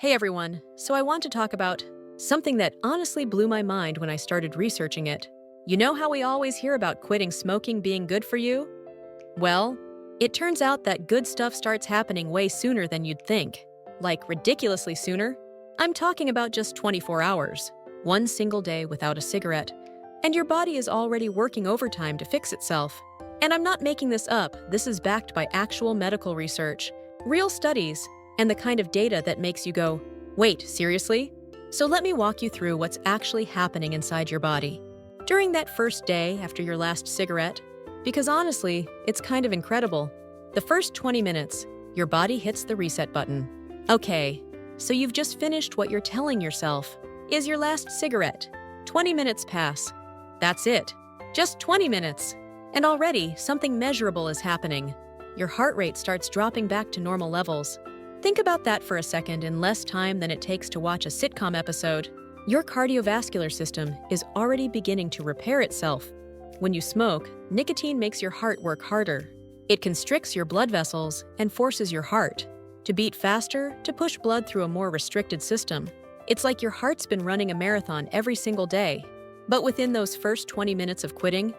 Hey everyone, so I want to talk about something that honestly blew my mind when I started researching it. You know how we always hear about quitting smoking being good for you? Well, it turns out that good stuff starts happening way sooner than you'd think. Like ridiculously sooner. I'm talking about just 24 hours, one single day without a cigarette, and your body is already working overtime to fix itself. And I'm not making this up, this is backed by actual medical research, real studies, and the kind of data that makes you go, wait, seriously? So let me walk you through what's actually happening inside your body during that first day after your last cigarette, because honestly, it's kind of incredible. The first 20 minutes, your body hits the reset button. Okay, so you've just finished what you're telling yourself is your last cigarette. 20 minutes pass. That's it. Just 20 minutes. And already, something measurable is happening. Your heart rate starts dropping back to normal levels. Think about that for a second in less time than it takes to watch a sitcom episode. Your cardiovascular system is already beginning to repair itself. When you smoke, nicotine makes your heart work harder. It constricts your blood vessels and forces your heart to beat faster, to push blood through a more restricted system. It's like your heart's been running a marathon every single day. But within those first 20 minutes of quitting,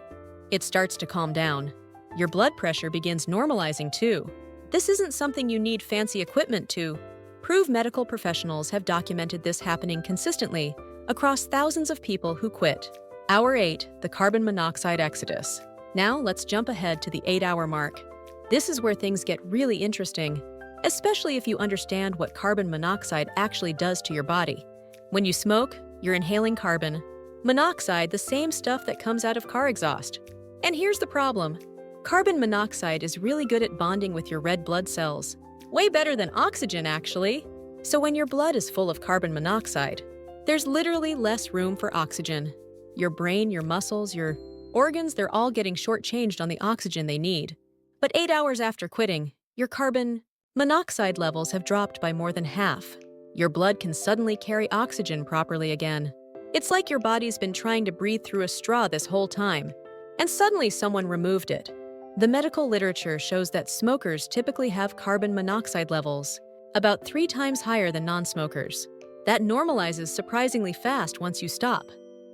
it starts to calm down. Your blood pressure begins normalizing too. This isn't something you need fancy equipment to prove. Medical professionals have documented this happening consistently across thousands of people who quit. Hour 8, the carbon monoxide exodus. Now let's jump ahead to the 8-hour mark. This is where things get really interesting, especially if you understand what carbon monoxide actually does to your body. When you smoke, you're inhaling carbon monoxide, the same stuff that comes out of car exhaust. And here's the problem. Carbon monoxide is really good at bonding with your red blood cells. Way better than oxygen, actually. So when your blood is full of carbon monoxide, there's literally less room for oxygen. Your brain, your muscles, your organs, they're all getting shortchanged on the oxygen they need. But 8 hours after quitting, your carbon monoxide levels have dropped by more than half. Your blood can suddenly carry oxygen properly again. It's like your body's been trying to breathe through a straw this whole time, and suddenly someone removed it. The medical literature shows that smokers typically have carbon monoxide levels about 3 times higher than non-smokers. That normalizes surprisingly fast once you stop.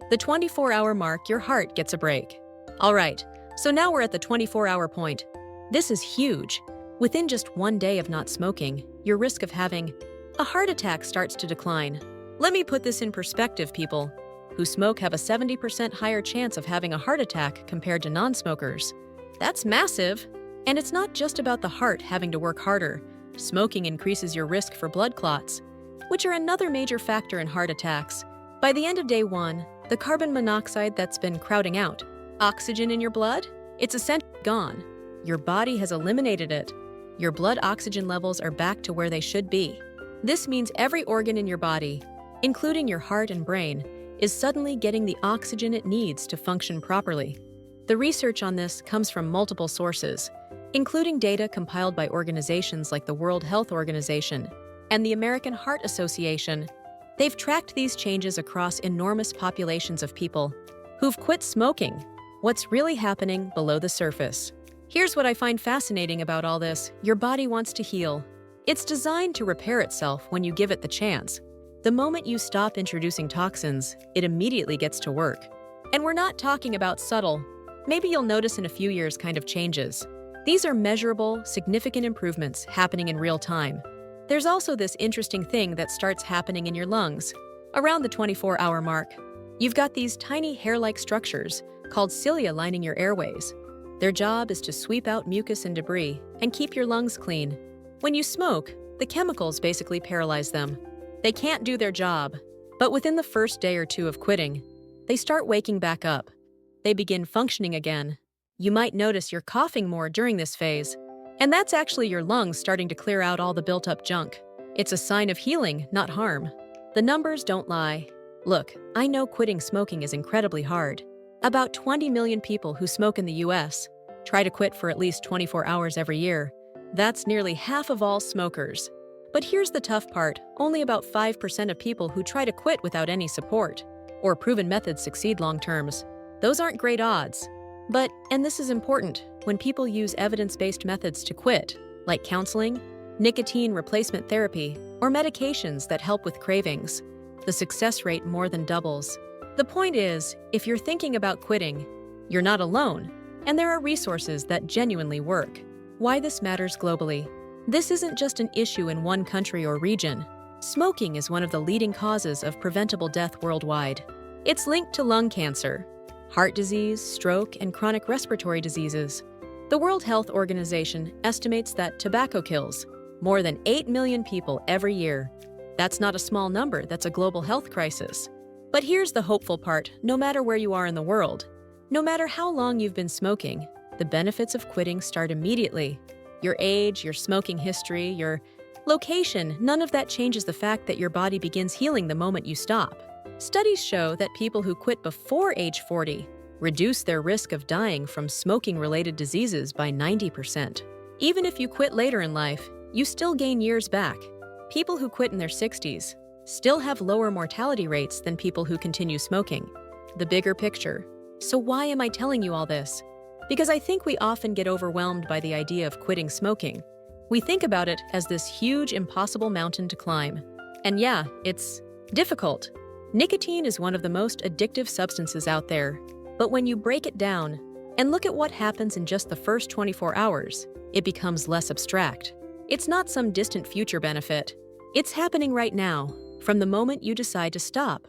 The 24-hour mark, your heart gets a break. All right, so now we're at the 24-hour point. This is huge. Within just 1 day of not smoking, your risk of having a heart attack starts to decline. Let me put this in perspective. People who smoke have a 70% higher chance of having a heart attack compared to non-smokers. That's massive. And it's not just about the heart having to work harder. Smoking increases your risk for blood clots, which are another major factor in heart attacks. By the end of day 1, the carbon monoxide that's been crowding out oxygen in your blood, it's essentially gone. Your body has eliminated it. Your blood oxygen levels are back to where they should be. This means every organ in your body, including your heart and brain, is suddenly getting the oxygen it needs to function properly. The research on this comes from multiple sources, including data compiled by organizations like the World Health Organization and the American Heart Association. They've tracked these changes across enormous populations of people who've quit smoking. What's really happening below the surface? Here's what I find fascinating about all this. Your body wants to heal. It's designed to repair itself when you give it the chance. The moment you stop introducing toxins, it immediately gets to work. And we're not talking about subtle, maybe you'll notice in a few years kind of changes. These are measurable, significant improvements happening in real time. There's also this interesting thing that starts happening in your lungs. Around the 24-hour mark, you've got these tiny hair-like structures called cilia lining your airways. Their job is to sweep out mucus and debris and keep your lungs clean. When you smoke, the chemicals basically paralyze them. They can't do their job. But within the first day or 2 of quitting, they start waking back up. They begin functioning again. You might notice you're coughing more during this phase, and that's actually your lungs starting to clear out all the built-up junk. It's a sign of healing, not harm. The numbers don't lie. Look, I know quitting smoking is incredibly hard. About 20 million people who smoke in the US try to quit for at least 24 hours every year. That's nearly half of all smokers. But here's the tough part, only about 5% of people who try to quit without any support or proven methods succeed long-terms. Those aren't great odds. But, and this is important, when people use evidence-based methods to quit, like counseling, nicotine replacement therapy, or medications that help with cravings, the success rate more than doubles. The point is, if you're thinking about quitting, you're not alone, and there are resources that genuinely work. Why this matters globally. This isn't just an issue in one country or region. Smoking is one of the leading causes of preventable death worldwide. It's linked to lung cancer, heart disease, stroke, and chronic respiratory diseases. The World Health Organization estimates that tobacco kills more than 8 million people every year. That's not a small number, that's a global health crisis. But here's the hopeful part: no matter where you are in the world, no matter how long you've been smoking, the benefits of quitting start immediately. Your age, your smoking history, your location, none of that changes the fact that your body begins healing the moment you stop. Studies show that people who quit before age 40 reduce their risk of dying from smoking-related diseases by 90%. Even if you quit later in life, you still gain years back. People who quit in their 60s still have lower mortality rates than people who continue smoking. The bigger picture. So why am I telling you all this? Because I think we often get overwhelmed by the idea of quitting smoking. We think about it as this huge, impossible mountain to climb. And yeah, it's difficult. Nicotine is one of the most addictive substances out there. But when you break it down and look at what happens in just the first 24 hours, it becomes less abstract. It's not some distant future benefit. It's happening right now, from the moment you decide to stop.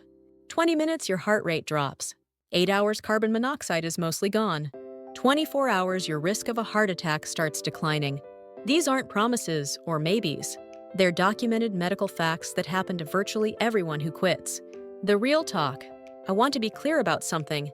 20 minutes, your heart rate drops. 8 hours, carbon monoxide is mostly gone. 24 hours, your risk of a heart attack starts declining. These aren't promises or maybes. They're documented medical facts that happen to virtually everyone who quits. The real talk. I want to be clear about something.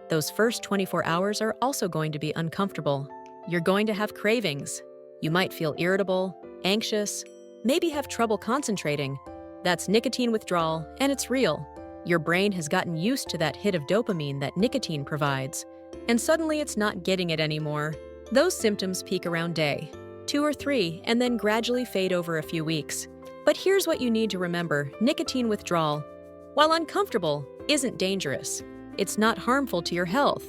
Those first 24 hours are also going to be uncomfortable. You're going to have cravings. You might feel irritable, anxious, maybe have trouble concentrating. That's nicotine withdrawal, and it's real. Your brain has gotten used to that hit of dopamine that nicotine provides, and suddenly it's not getting it anymore. Those symptoms peak around day 2 or 3, and then gradually fade over a few weeks. But here's what you need to remember: nicotine withdrawal, while uncomfortable, isn't dangerous. It's not harmful to your health.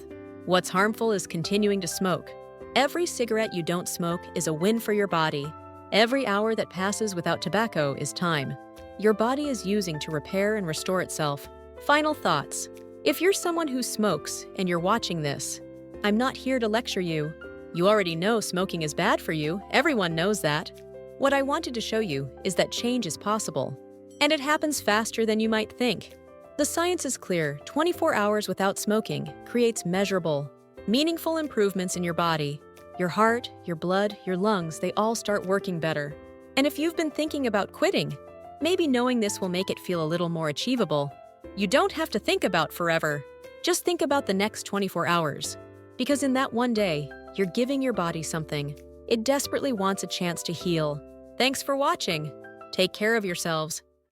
What's harmful is continuing to smoke. Every cigarette you don't smoke is a win for your body. Every hour that passes without tobacco is time your body is using to repair and restore itself. Final thoughts. If you're someone who smokes and you're watching this, I'm not here to lecture you. You already know smoking is bad for you. Everyone knows that. What I wanted to show you is that change is possible, and it happens faster than you might think. The science is clear. 24 hours without smoking creates measurable, meaningful improvements in your body. Your heart, your blood, your lungs, they all start working better. And if you've been thinking about quitting, maybe knowing this will make it feel a little more achievable. You don't have to think about forever. Just think about the next 24 hours. Because in that one day, you're giving your body something. It desperately wants a chance to heal. Thanks for watching. Take care of yourselves.